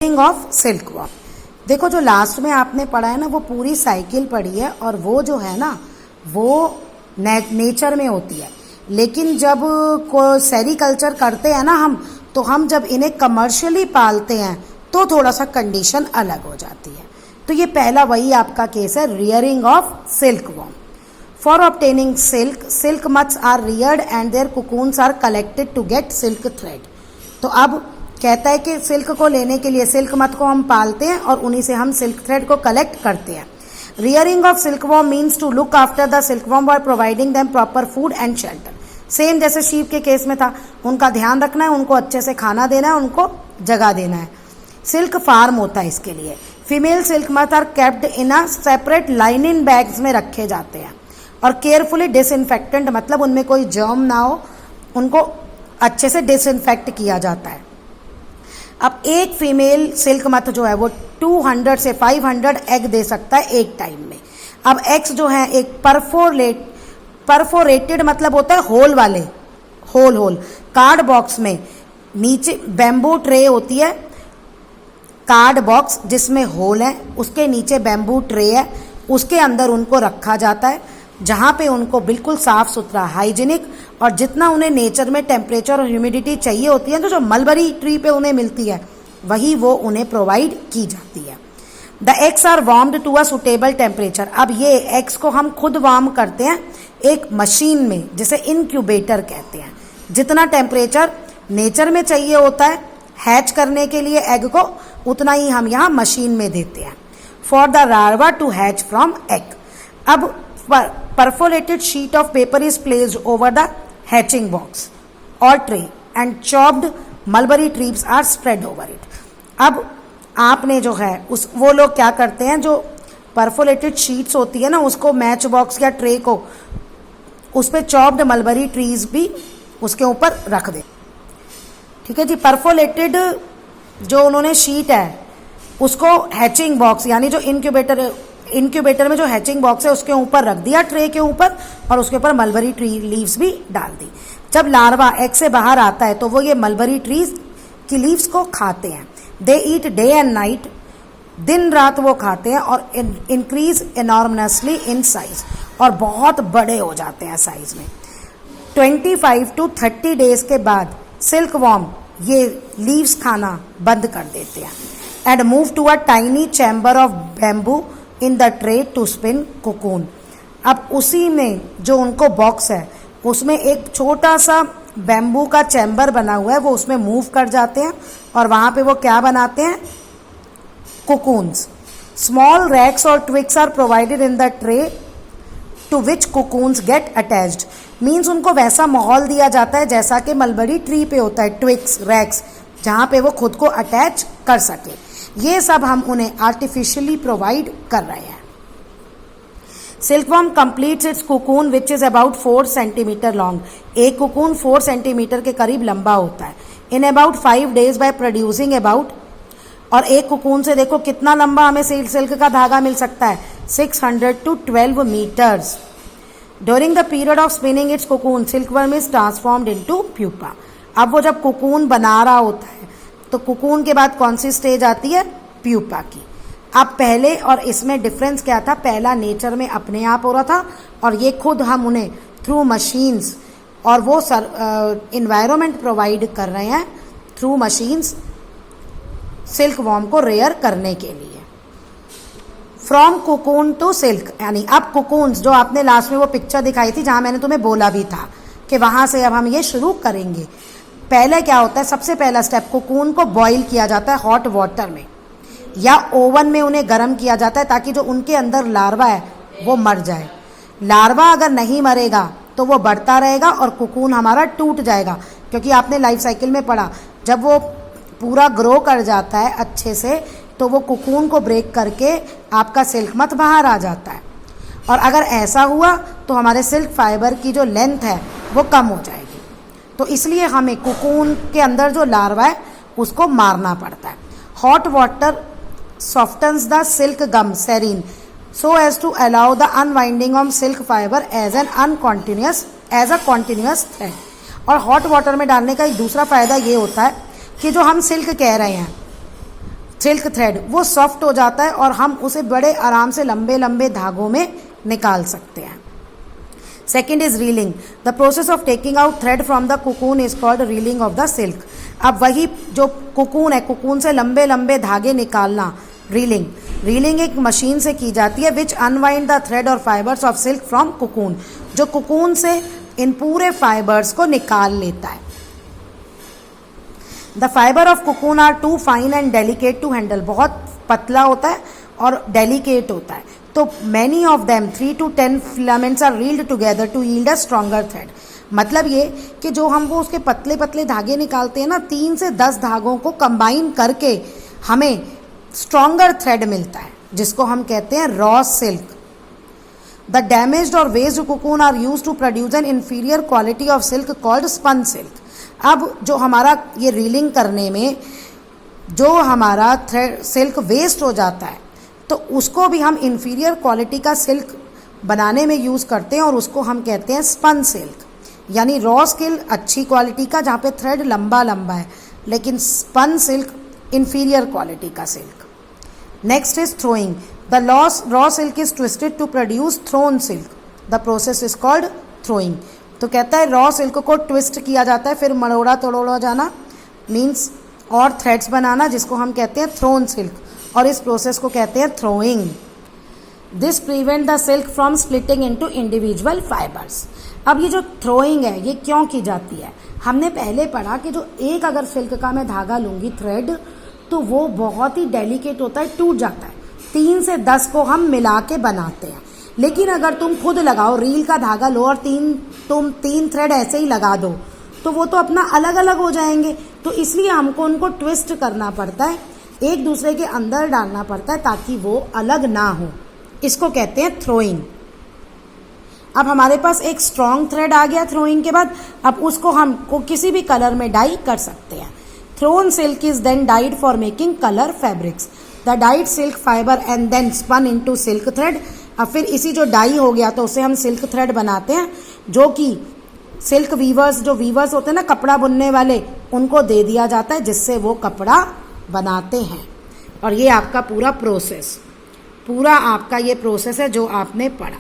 Of silk warm. देखो जो last में आपने पढ़ा है ना वो पूरी साइकिल पढ़ी है और वो जो है ना वो नेचर में होती है, लेकिन जब को सेरिकल्चर करते हैं ना हम, तो हम जब इन्हें कमर्शियली पालते हैं तो थोड़ा सा कंडीशन अलग हो जाती है। तो ये पहला वही आपका केस है, rearing of silk worm. For obtaining silk, silk moths are reared and their cocoons are collected to get silk thread. तो अब कहता है कि सिल्क को लेने के लिए सिल्क मथ को हम पालते हैं और उन्हीं से हम सिल्क थ्रेड को कलेक्ट करते हैं। Rearing of silk worm means to look after the silk worm by providing them proper food and shelter. Same जैसे शीप के केस में था, उनका ध्यान रखना है, उनको अच्छे से खाना देना है, उनको जगह देना है। सिल्क फार्म होता है इसके लिए। Female silk moth are kept in a separate linen bags में रखे जाते हैं और केयरफुली डिसइंफेक्टेंट, मतलब उनमें कोई जर्म ना हो, उनको अच्छे से डिसइंफेक्ट किया जाता है। अब एक फीमेल सिल्क मथ जो है वो 200 से 500 एग दे सकता है एक टाइम में। अब एग्स जो है एक परफोरेटेड मतलब होता है होल वाले, होल कार्ड बॉक्स में, नीचे बैम्बू ट्रे होती है, कार्ड बॉक्स जिसमें होल है, उसके नीचे बैम्बू ट्रे है, उसके अंदर उनको रखा जाता है, जहाँ पे उनको बिल्कुल साफ सुथरा हाइजीनिक और जितना उन्हें नेचर में टेम्परेचर और ह्यूमिडिटी चाहिए होती है, तो जो मलबरी ट्री पे उन्हें मिलती है वही वो उन्हें प्रोवाइड की जाती है। The eggs are warmed to a suitable temperature. अब ये एग्स को हम खुद वार्म करते हैं एक मशीन में, जिसे इनक्यूबेटर कहते हैं। जितना टेम्परेचर नेचर में चाहिए होता है हैच करने के लिए एग को, उतना ही हम यहाँ मशीन में देते हैं। For the larva to hatch from egg. अब perforated sheet of paper is placed over the hatching box or tray and chopped mulberry leaves are spread over it. अब आपने जो है वो लोग क्या करते हैं, जो परफोरेटेड शीट्स होती है ना, उसको मैच बॉक्स या ट्रे को उस पर चॉप्ड मलबरी ट्रीज भी उसके ऊपर रख दे। ठीक है जी। परफोरेटेड जो उन्होंने शीट है उसको हैचिंग बॉक्स यानी जो इंक्यूबेटर में जो हैचिंग बॉक्स है उसके ऊपर रख दिया, ट्रे के ऊपर, और उसके ऊपर मलबरी ट्री लीव्स भी डाल दी। जब लार्वा एग से बाहर आता है तो वो ये मलबरी ट्रीज की लीव्स को खाते हैं। दे ईट डे एंड नाइट, दिन रात वो खाते हैं और इंक्रीज एनॉर्मसली इन साइज, और बहुत बड़े हो जाते हैं साइज में। 25 to 30 डेज के बाद सिल्क वॉर्म ये लीव्स खाना बंद कर देते हैं and move to a tiny chamber of bamboo in the tray to spin cocoon. अब उसी में जो उनको बॉक्स है उसमें एक छोटा सा बैम्बू का चैम्बर बना हुआ है, वो उसमें मूव कर जाते हैं और वहाँ पे वो क्या बनाते हैं, कोकून्स। स्मॉल रैक्स और twigs are provided in the tray to which cocoons get attached. Means उनको वैसा माहौल दिया जाता है जैसा कि मलबरी ट्री पे होता है, ट्विक्स रैक्स, जहाँ पे वो खुद को अटैच कर सके। ये सब हम उन्हें आर्टिफिशियली प्रोवाइड कर रहे हैं। Silkworm completes it's cocoon which is about 4 centimetre long. एक कोकून 4 सेंटीमीटर के करीब लंबा होता है। In about 5 days by producing about, और एक कोकून से देखो कितना लंबा हमें सिल्क का धागा मिल सकता है, 600 to 12 metres. During the period of spinning its cocoon, silkworm is transformed into pupa. अब वो जब कोकून बना रहा होता है तो कोकून के बाद कौन सी स्टेज आती है, प्यूपा की। अब पहले और इसमें डिफरेंस क्या था, पहला नेचर में अपने आप हो रहा था और ये खुद हम उन्हें थ्रू मशीन्स और वो इन्वायरमेंट प्रोवाइड कर रहे हैं थ्रू मशीन्स सिल्क वॉर्म को रेयर करने के लिए। फ्रॉम कोकून टू सिल्क, यानी अब कोकून्स जो आपने लास्ट में वो पिक्चर दिखाई थी जहाँ मैंने तुम्हें बोला भी था कि वहाँ से अब हम ये शुरू करेंगे। पहले क्या होता है, सबसे पहला स्टेप, कोकून को बॉईल किया जाता है हॉट वाटर में या ओवन में, उन्हें गर्म किया जाता है ताकि जो उनके अंदर लार्वा है वो मर जाए। लार्वा अगर नहीं मरेगा तो वो बढ़ता रहेगा और कोकून हमारा टूट जाएगा, क्योंकि आपने लाइफ साइकिल में पढ़ा जब वो पूरा ग्रो कर जाता है अच्छे से तो वो कोकून को ब्रेक करके आपका सिल्क मथ बाहर आ जाता है, और अगर ऐसा हुआ तो हमारे सिल्क फाइबर की जो लेंथ है वो कम हो जाएगी। तो इसलिए हमें कोकून के अंदर जो लार्वा है उसको मारना पड़ता है। Hot water softens the silk gum serine so as to allow the unwinding of silk fiber as a continuous thread। और हॉट वाटर में डालने का एक दूसरा फ़ायदा ये होता है कि जो हम सिल्क कह रहे हैं, सिल्क थ्रेड वो सॉफ्ट हो जाता है और हम उसे बड़े आराम से लंबे लंबे धागों में निकाल सकते हैं। Second is reeling. The process of taking out thread from the cocoon is called reeling of the silk. अब वही जो कुकून है, कुकून से लंबे लंबे धागे निकालना, रीलिंग। रीलिंग एक मशीन से की जाती है विच अनवाइंड द थ्रेड और fibres of silk from cocoon, जो कुकून से इन पूरे फाइबर्स को निकाल लेता है। The fibre of cocoon are too fine and delicate to handle, बहुत पतला होता है और डेलिकेट होता है। तो many of them 3 to 10 filaments are reeled together to yield a stronger thread. मतलब ये कि जो हम वो उसके पतले पतले धागे निकालते हैं ना, 3 से 10 धागों को कंबाइन करके हमें स्ट्रॉन्गर थ्रेड मिलता है, जिसको हम कहते हैं रॉ सिल्क। द डैमेज्ड और wasted cocoon are use to produce an inferior quality of silk called spun silk. अब जो हमारा ये रीलिंग करने में जो हमारा थ्रेड सिल्क वेस्ट हो जाता है, तो उसको भी हम इंफीरियर क्वालिटी का सिल्क बनाने में यूज़ करते हैं और उसको हम कहते हैं स्पन सिल्क। यानी रॉ सिल्क अच्छी क्वालिटी का जहाँ पे थ्रेड लंबा लंबा है, लेकिन स्पन सिल्क इंफीरियर क्वालिटी का silk. Next is throwing. The raw silk is twisted to produce thrown silk. The process is called throwing. तो कहता है रॉ सिल्क को ट्विस्ट किया जाता है, फिर मरोड़ा तोड़ोड़ा जाना मीन्स और थ्रेड्स बनाना, जिसको हम कहते हैं थ्रोन सिल्क, और इस प्रोसेस को कहते हैं throwing. This prevent the silk from splitting into individual fibres. अब ये जो थ्रोइंग है ये क्यों की जाती है? हमने पहले पढ़ा कि जो एक अगर सिल्क का मैं धागा लूँगी थ्रेड, तो वो बहुत ही डेलिकेट होता है, टूट जाता है। 3 से 10 को हम मिला के बनाते हैं। लेकिन अगर तुम खुद लगाओ, रील का धागा लो और तुम 3 थ्रेड ऐसे ही लगा दो, तो वो तो अपना अलग अलग हो जाएंगे। तो इसलिए हमको उनको ट्विस्ट करना पड़ता है, एक दूसरे के अंदर डालना पड़ता है ताकि वो अलग ना हो। इसको कहते हैं थ्रोइंग। अब हमारे पास एक स्ट्रॉन्ग थ्रेड आ गया थ्रोइंग के बाद, अब उसको हमको किसी भी कलर में डाई कर सकते हैं। Thrown silk is then dyed for making colour fabrics. The dyed silk fibre and then spun into silk thread. अब फिर इसी जो डाई हो गया तो उसे हम सिल्क थ्रेड बनाते हैं, जो कि सिल्क वीवर्स, जो वीवर्स होते हैं ना कपड़ा बुनने वाले, उनको दे दिया जाता है, जिससे वो कपड़ा बनाते हैं। और ये आपका पूरा प्रोसेस है जो आपने पढ़ा।